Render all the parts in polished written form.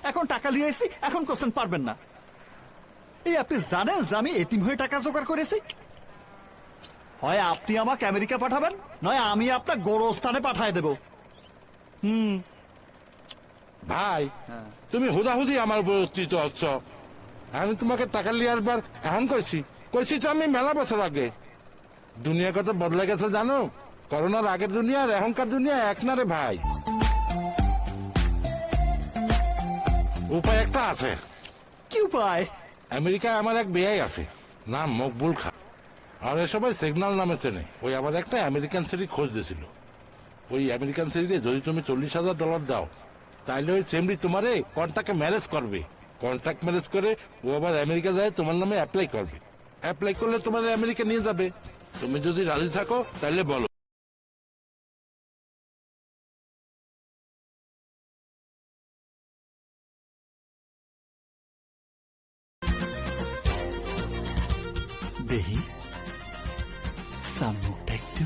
এখন টাকা লিয়ে এসেছি, এখন কোশ্চেন পারবেন না। এই আপনি জানেন যে আমি এতিম হয়ে টাকা জোগাড় করেছি? হয় আপনি আমাকে আমেরিকা পাঠাবেন, নয় আমি আপনার গোরস্থানে পাঠায় দেব। ভাই তুমি হুদাহুদি আমার উপর উত্থিত হচ্ছ। আমি তোমাকে টাকা লিয়ে আসবার এখন কইছি তো আমি মেলা বছর আগে। দুনিয়া কত বদলে গেছে জানো? করোনার আগের দুনিয়া আর এখনকার দুনিয়া এক না রে ভাই। উপায় একটা আছে। কি উপায়? আমেরিকায় আমার এক বেয়াই আছে, নাম মকবুল খান। আর এ সবাই সিগন্যাল নামে চেনে। ওই আবার একটা আমেরিকান সিটি খোঁজ দিয়েছিল। ওই আমেরিকান সিটিতে যদি তুমি $40,000 দাও, তাইলে ওই চেমড়ি তোমারে কন্ট্রাক্টে ম্যারেজ করবে। কন্ট্রাক্ট ম্যারেজ করে ও আবার আমেরিকা যায় তোমার নামে অ্যাপ্লাই করবে। অ্যাপ্লাই করলে তোমার আমেরিকা নিয়ে যাবে। তুমি যদি রাজি থাকো তাহলে বলো। দেহি সামুখটা একটু,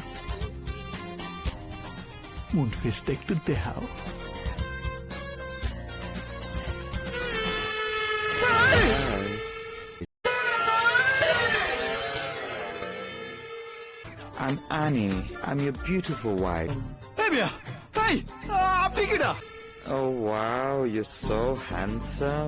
মুন ফেসটা একটু দেখাও। I'm Annie. I'm your beautiful wife. এই মিয়া, এই আপনি কিটা? Oh wow, you're so handsome.